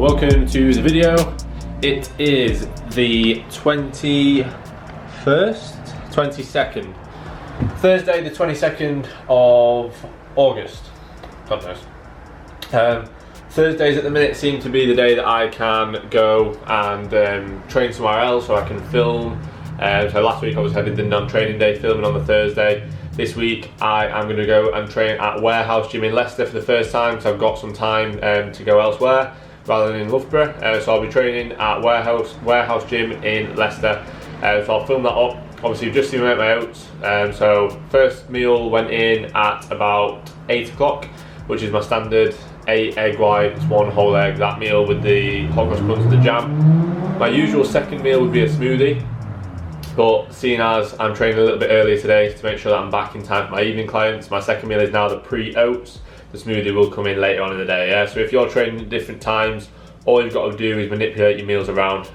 welcome to the video. It is the 22nd, Thursday the 22nd of August. God knows. Thursdays at the minute seem to be the day that I can go and train somewhere else, so I can film. So last week I did the non-training day, filming on the Thursday. This week I am going to go and train at Warehouse Gym in Leicester for the first time, so I've got some time to go elsewhere rather than in Loughborough. So I'll be training at Warehouse Gym in Leicester. So I'll film that up. Obviously you've just seen me make my oats. So first meal went in at about 8 o'clock, which is my standard 8 egg whites, 1 whole egg, that meal with the hot cross buns and the jam. My usual second meal would be a smoothie, but seeing as I'm training a little bit earlier today to make sure that I'm back in time for my evening clients, my second meal is now the pre-oats. The smoothie will come in later on in the day. Yeah? So if you're training at different times, all you've got to do is manipulate your meals around.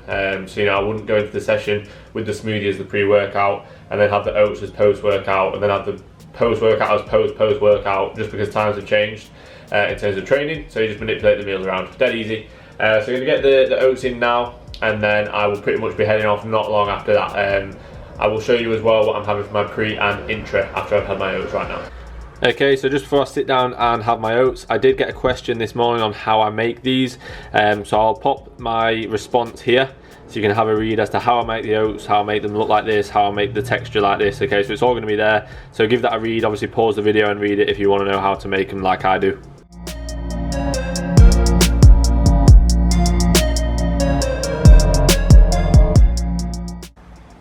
So I wouldn't go into the session with the smoothie as the pre-workout and then have the oats as post-workout and then have the post-workout as post-workout, just because times have changed in terms of training. So you just manipulate the meals around. Dead easy. So I'm going to get the oats in now, and then I will pretty much be heading off not long after that. I will show you as well what I'm having for my pre and intra after I've had my oats right now. Okay, so just before I sit down and have my oats, I did get a question this morning on how I make these. So I'll pop my response here so you can have a read as to how I make the oats, how I make them look like this, how I make the texture like this. Okay, so it's all going to be there. So give that a read. Obviously pause the video and read it if you want to know how to make them like I do.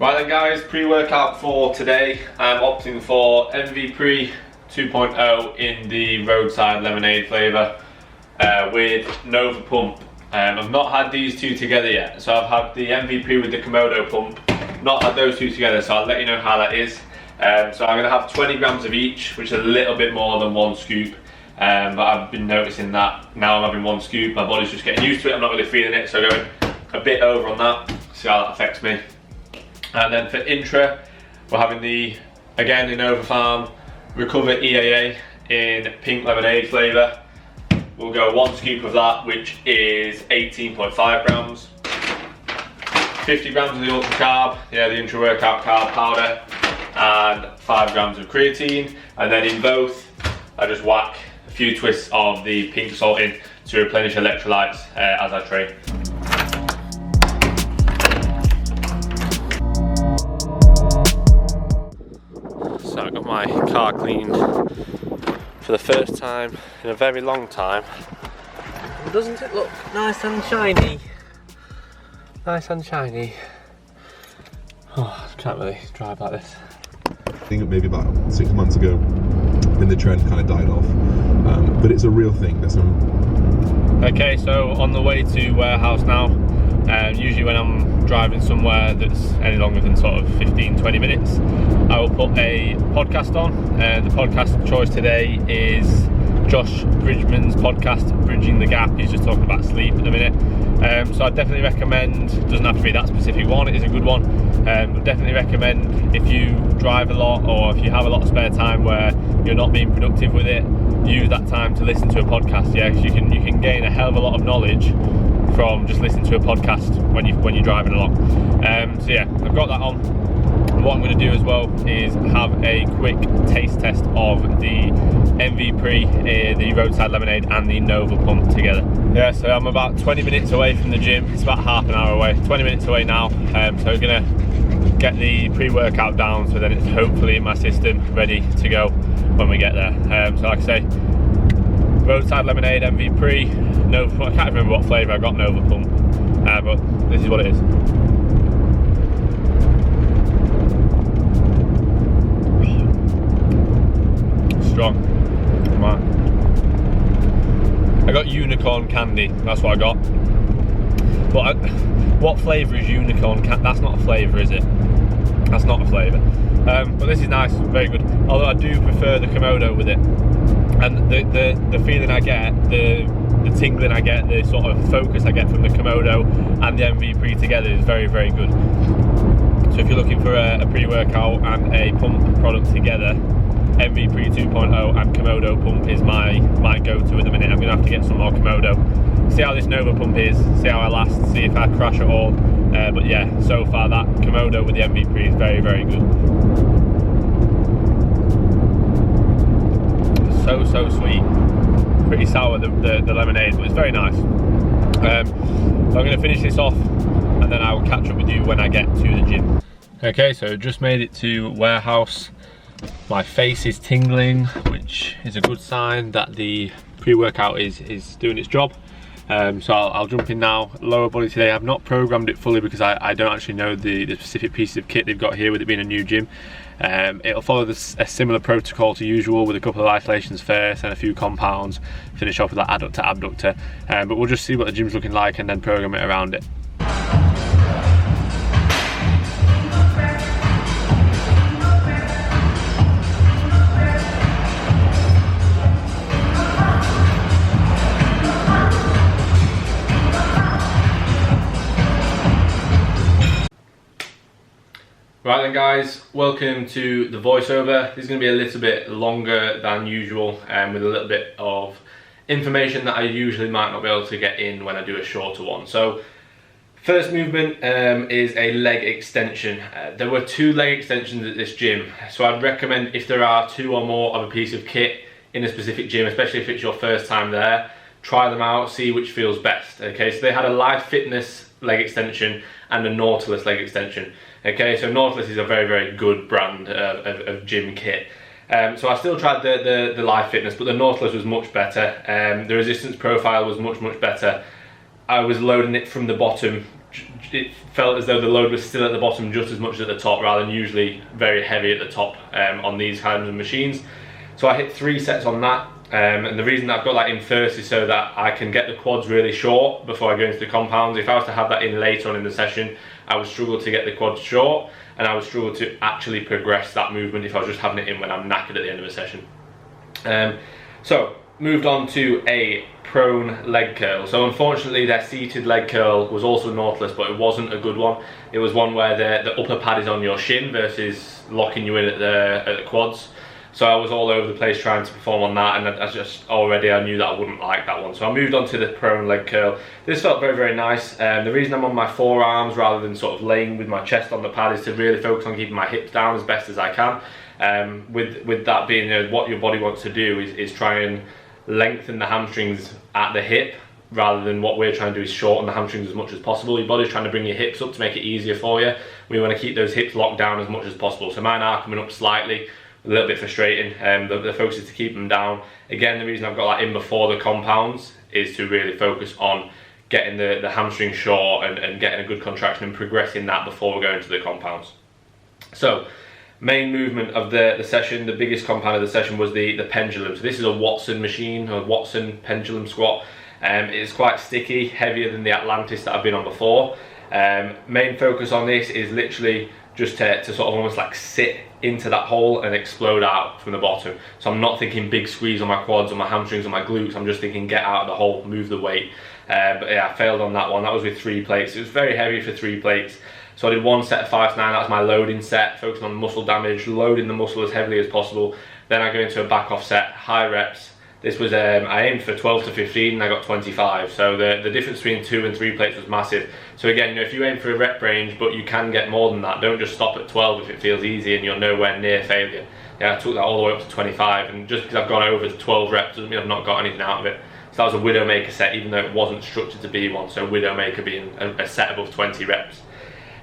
Right then guys, pre-workout for today. I'm opting for MV Pre 2.0 in the roadside lemonade flavour with Nova Pump. I've not had these two together yet, so I've had the MV Pre with the Komodo pump, not had those two together, so I'll let you know how that is. So I'm going to have 20 grams of each, which is a little bit more than 1 scoop, but I've been noticing that now I'm having 1 scoop, my body's just getting used to it, I'm not really feeling it, so going a bit over on that, see how that affects me. And then for intra, we're having again in Nova Farm Recover EAA in pink lemonade flavour. We'll go 1 scoop of that, which is 18.5 grams. 50 grams of the ultra carb, the intra workout carb powder, and 5 grams of creatine. And then in both, I just whack a few twists of the pink salt in to replenish electrolytes as I train. So I got my car cleaned for the first time in a very long time. Doesn't it look nice and shiny? Nice and shiny. Oh, I can't really drive like this. I think maybe about 6 months ago when the trend kind of died off, but it's a real thing. There's some. Okay, so on the way to Warehouse now. Usually when I'm driving somewhere that's any longer than sort of 15-20 minutes, I will put a podcast on. The podcast choice today is Josh Bridgman's podcast, Bridging the Gap. He's just talking about sleep at the minute. So I definitely recommend, doesn't have to be that specific one, it is a good one. But definitely recommend if you drive a lot or if you have a lot of spare time where you're not being productive with it, use that time to listen to a podcast, because you can gain a hell of a lot of knowledge from just listening to a podcast when you're driving along. So yeah, I've got that on. What I'm going to do as well is have a quick taste test of the MV Pre, the roadside lemonade and the Nova Pump together. Yeah, so I'm about 20 minutes away from the gym. It's about half an hour away, 20 minutes away now. So we're going to get the pre-workout down so then it's hopefully in my system ready to go when we get there. So like I say, roadside lemonade, MV Pre, Nova, I can't remember what flavour I got, Nova Pump, but this is what it is. Strong. Come on. I got unicorn candy, that's what I got. But what flavour is unicorn candy? That's not a flavour, is it? That's not a flavour. But this is nice, very good. Although I do prefer the Komodo with it. And the feeling I get, the tingling I get, the sort of focus I get from the Komodo and the MV Pre together is very, very good. So if you're looking for a pre-workout and a pump product together, MV Pre 2.0 and Komodo pump is my go-to at the minute. I'm going to have to get some more Komodo. See how this Nova pump is, see how I last, see if I crash at all. But yeah, so far that Komodo with the MV Pre is very, very good. So sweet. Pretty sour, the lemonade, but it's very nice. So I'm going to finish this off and then I will catch up with you when I get to the gym. Okay, so just made it to warehouse. My face is tingling, which is a good sign that the pre-workout is doing its job. So I'll jump in now. Lower body today, I've not programmed it fully because I don't actually know the specific pieces of kit they've got here with it being a new gym. It'll follow a similar protocol to usual with a couple of isolations first and a few compounds, finish off with that adductor abductor. But we'll just see what the gym's looking like and then program it around it. Right then guys, welcome to the voiceover. This is going to be a little bit longer than usual with a little bit of information that I usually might not be able to get in when I do a shorter one. So first movement is a leg extension. There were 2 leg extensions at this gym, so I'd recommend if there are 2 or more of a piece of kit in a specific gym, especially if it's your first time there, try them out, see which feels best. Okay, so they had a Life Fitness leg extension and a Nautilus leg extension. Okay, so Nautilus is a very, very good brand of gym kit. So I still tried the Life Fitness, but the Nautilus was much better. The resistance profile was much, much better. I was loading it from the bottom. It felt as though the load was still at the bottom just as much as at the top, rather than usually very heavy at the top on these kinds of machines. So I hit 3 sets on that. And the reason that I've got that in first is so that I can get the quads really short before I go into the compounds. If I was to have that in later on in the session, I would struggle to get the quads short and I would struggle to actually progress that movement if I was just having it in when I'm knackered at the end of a session. So moved on to a prone leg curl. So unfortunately their seated leg curl was also Nautilus, but it wasn't a good one. It was one where the upper pad is on your shin versus locking you in at the quads. So I was all over the place trying to perform on that, and I knew that I wouldn't like that one. So I moved on to the prone leg curl. This felt very, very nice. The reason I'm on my forearms rather than sort of laying with my chest on the pad is to really focus on keeping my hips down as best as I can. With that being what your body wants to do is try and lengthen the hamstrings at the hip, rather than what we're trying to do is shorten the hamstrings as much as possible. Your body's trying to bring your hips up to make it easier for you. We want to keep those hips locked down as much as possible. So mine are coming up slightly. A little bit frustrating. The focus is to keep them down. Again, the reason I've got that in before the compounds is to really focus on getting the hamstring short and getting a good contraction and progressing that before we go into the compounds. So main movement of the session, the biggest compound of the session was the pendulum. So this is a Watson machine, a Watson pendulum squat. It's quite sticky, heavier than the Atlantis that I've been on before. Main focus on this is literally just to sort of almost like sit into that hole and explode out from the bottom. So I'm not thinking big squeeze on my quads or my hamstrings or my glutes. I'm just thinking get out of the hole, move the weight. But yeah, I failed on that one. That was with 3 plates. It was very heavy for 3 plates. So I did 1 set of 5 to 9. That was my loading set, focusing on muscle damage, loading the muscle as heavily as possible. Then I go into a back off set, high reps. This was, I aimed for 12 to 15 and I got 25. So the difference between 2 and 3 plates was massive. So again, you know, if you aim for a rep range, but you can get more than that, don't just stop at 12 if it feels easy and you're nowhere near failure. Yeah, I took that all the way up to 25, and just because I've gone over to 12 reps doesn't mean I've not got anything out of it. So that was a Widowmaker set, even though it wasn't structured to be one. So Widowmaker being a set above 20 reps.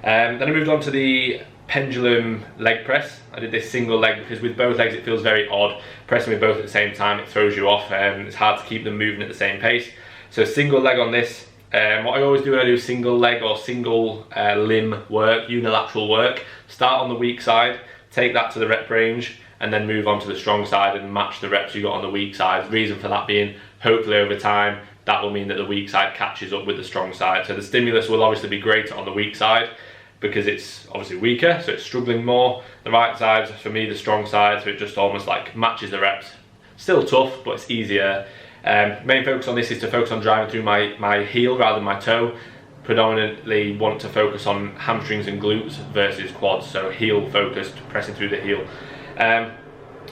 Then I moved on to the pendulum leg press. I did this single leg because with both legs it feels very odd. Pressing with both at the same time, it throws you off and it's hard to keep them moving at the same pace. So single leg on this. What I always do when I do single leg or single limb work, unilateral work, start on the weak side, take that to the rep range, and then move on to the strong side and match the reps you got on the weak side. The reason for that being, hopefully over time, that will mean that the weak side catches up with the strong side. So the stimulus will obviously be greater on the weak side because it's obviously weaker, so it's struggling more. The right side, for me, the strong side, so it just almost like matches the reps. Still tough, but it's easier. Main focus on this is to focus on driving through my heel rather than my toe. Predominantly want to focus on hamstrings and glutes versus quads, so heel focused, pressing through the heel.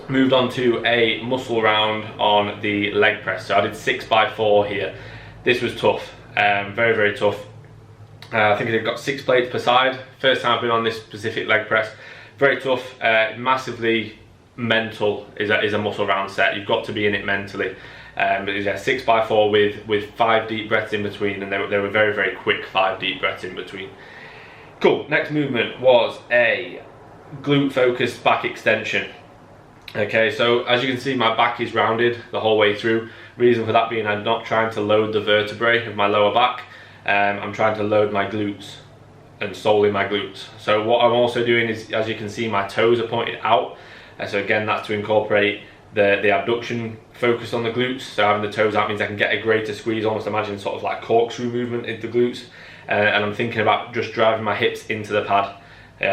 moved on to a muscle round on the leg press. So I did 6x4 here. This was tough, very, very tough. I think I got 6 plates per side. First time I've been on this specific leg press. Very tough, massively mental is a muscle round set. You've got to be in it mentally. But yeah, 6x4 with 5 deep breaths in between, and they were very, very quick 5 deep breaths in between. Cool, next movement was a glute focused back extension. Okay, so as you can see, my back is rounded the whole way through. Reason for that being I'm not trying to load the vertebrae of my lower back. I'm trying to load my glutes, and solely my glutes. So what I'm also doing is, as you can see, my toes are pointed out. So again, that's to incorporate the abduction focus on the glutes. So having the toes out means I can get a greater squeeze, almost imagine sort of like corkscrew movement into the glutes. And I'm thinking about just driving my hips into the pad.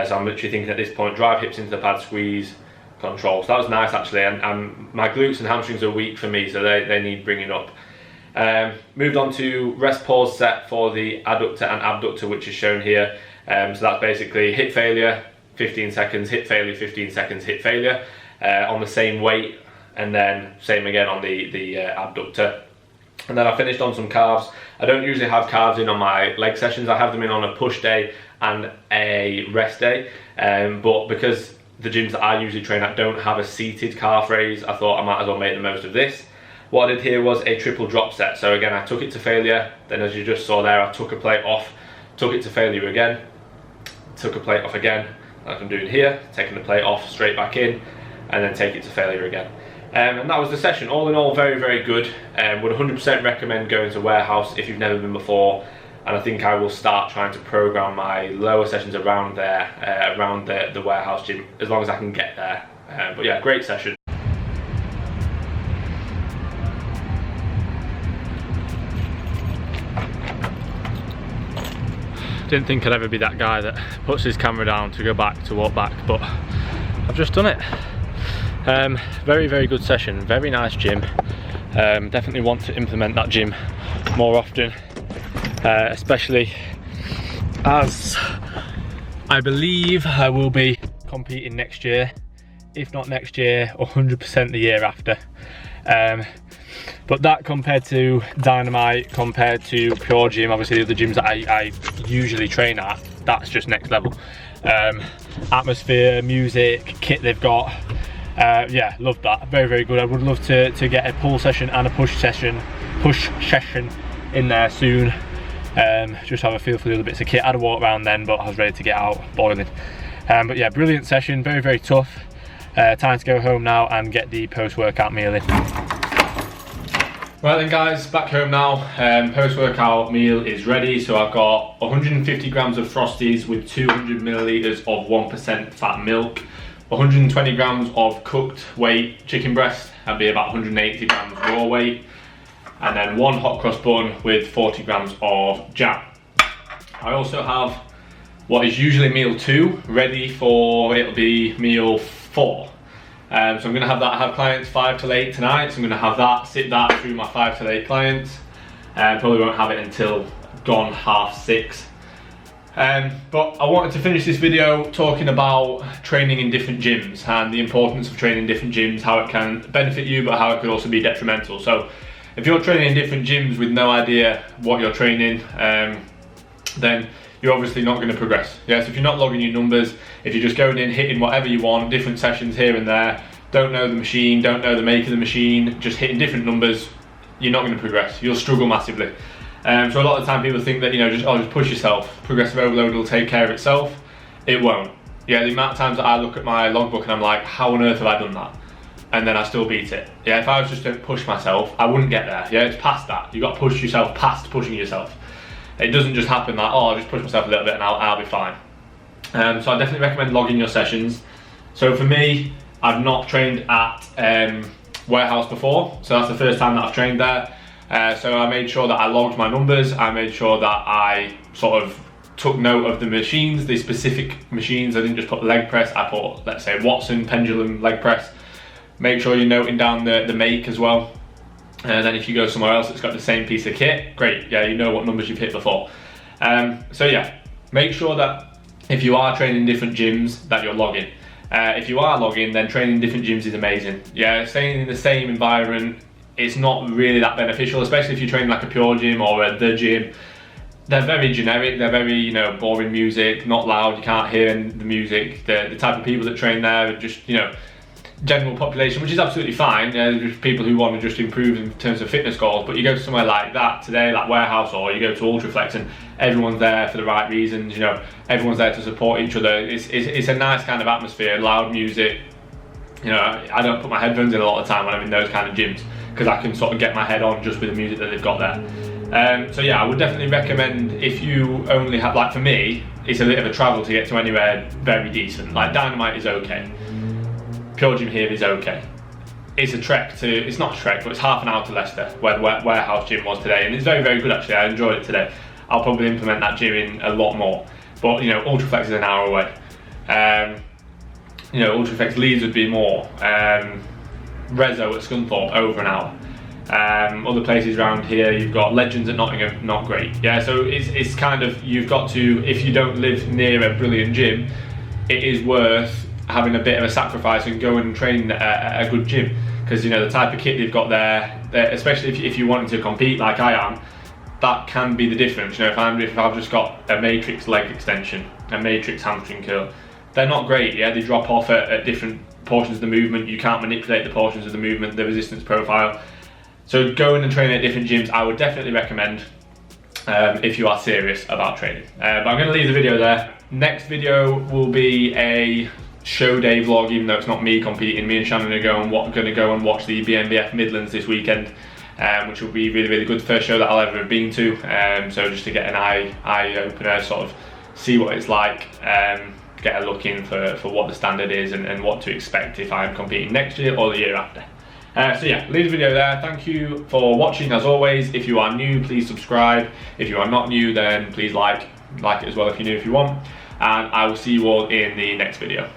So I'm literally thinking at this point, drive hips into the pad, squeeze, control. So that was nice actually, and my glutes and hamstrings are weak for me, so they need bringing up. Moved on to rest pause set for the adductor and abductor, which is shown here. So that's basically hip failure, 15 seconds, hip failure, 15 seconds, hip failure, on the same weight, and then same again on the abductor. And then I finished on some calves. I don't usually have calves in on my leg sessions. I have them in on a push day and a rest day, but because the gyms that I usually train at don't have a seated calf raise, I thought I might as well make the most of this. What I did here was a triple drop set. So again, I took it to failure, then as you just saw there, I took a plate off, took it to failure again, took a plate off again, like I'm doing here, taking the plate off, straight back in, and then take it to failure again. And that was the session. All in all, very, very good. Would 100% recommend going to Warehouse if you've never been before. And I think I will start trying to program my lower sessions around there, around the Warehouse gym, as long as I can get there. But yeah, great session. Didn't think I'd ever be that guy that puts his camera down to go back, to walk back, but I've just done it. Very, very good session, very nice gym. Definitely want to implement that gym more often, especially as I believe I will be competing next year, if not next year, 100% the year after. But that compared to Dynamite, compared to Pure Gym, obviously the other gyms that I usually train at, that's just next level. Atmosphere, music, kit they've got, yeah, love that. Very, very good. I would love to get a pull session and a push session in there soon. Just have a feel for the other bits of kit. I had a walk around then, but I was ready to get out boiling. But yeah, brilliant session, very, very tough. Time to go home now and get the post-workout meal in. Right then guys, back home now. Post-workout meal is ready. So I've got 150 grams of Frosties with 200 milliliters of 1% fat milk, 120 grams of cooked weight chicken breast, that'd be about 180 grams raw weight, and then one hot cross bun with 40 grams of jam. I also have what is usually meal 2 ready for, it'll be meal 4. So I'm going to have that. I have clients 5 till 8 tonight, so I'm going to have that, sit that through my 5 till 8 clients. Probably won't have it until gone 6:30. But I wanted to finish this video talking about training in different gyms and the importance of training in different gyms, how it can benefit you, but how it could also be detrimental. So if you're training in different gyms with no idea what you're training, then you're obviously not going to progress. Yeah, so if you're not logging your numbers, if you're just going in, hitting whatever you want, different sessions here and there, don't know the machine, don't know the make of the machine, just hitting different numbers, you're not going to progress. You'll struggle massively. So a lot of the time people think that, you know, just push yourself. Progressive overload will take care of itself. It won't. Yeah, the amount of times that I look at my logbook and I'm like, how on earth have I done that? And then I still beat it. Yeah, if I was just to push myself, I wouldn't get there. Yeah, it's past that. You've got to push yourself past pushing yourself. It doesn't just happen like, oh, I'll just push myself a little bit and I'll be fine. So I definitely recommend logging your sessions. So for me, I've not trained at Warehouse before, so that's the first time that I've trained there. So I made sure that I logged my numbers. I made sure that I sort of took note of the machines, the specific machines. I didn't just put leg press, I put, let's say, Watson pendulum leg press. Make sure you're noting down the make as well. And then if you go somewhere else that's got the same piece of kit, great, yeah, you know what numbers you've hit before. So yeah, make sure that if you are training in different gyms that you're logging. If you are logging, then training in different gyms is amazing. Yeah, staying in the same environment, it's not really that beneficial, especially if you're training like a pure gym or a the gym. They're very generic, they're very, you know, boring music, not loud, you can't hear the music. The type of people that train there are just, you know, general population, which is absolutely fine. Just people who want to just improve in terms of fitness goals. But you go to somewhere like that today, like Warehouse, or you go to Ultraflex, and everyone's there for the right reasons. You know, everyone's there to support each other. It's a nice kind of atmosphere, loud music. You know, I don't put my headphones in a lot of the time when I'm in those kind of gyms, because I can sort of get my head on just with the music that they've got there. So yeah, I would definitely recommend, if you only have, like for me, it's a bit of a travel to get to anywhere very decent. Like Dynamite is okay. Pure Gym here is okay. It's a trek to, it's not a trek, but it's half an hour to Leicester, where the Warehouse gym was today, and it's very, very good actually. I enjoyed it today. I'll probably implement that gym in a lot more. But you know, Ultraflex is an hour away. You know, Ultraflex Leeds would be more. Rezo at Scunthorpe, over an hour. Other places around here, you've got Legends at Nottingham, not great. Yeah, so it's kind of, you've got to, if you don't live near a brilliant gym, it is worth having a bit of a sacrifice and go and train at a good gym, because you know the type of kit they've got there, especially if you're wanting to compete like I am, that can be the difference. You know, if I've just got a matrix leg extension, a matrix hamstring curl, they're not great. Yeah, they drop off at different portions of the movement. You can't manipulate the portions of the movement, the resistance profile. So going and training at different gyms, I would definitely recommend if you are serious about training. But I'm going to leave the video there. Next video will be a show day vlog, even though it's not me competing. Me and Shannon are going to go and watch the BNBF Midlands this weekend, which will be really, really good. First show that I'll ever have been to. So just to get an eye opener, sort of see what it's like, get a look in for what the standard is and what to expect if I'm competing next year or the year after. So yeah, leave the video there. Thank you for watching as always. If you are new, please subscribe. If you are not new, then please like it as well if you're new, if you want. And I will see you all in the next video.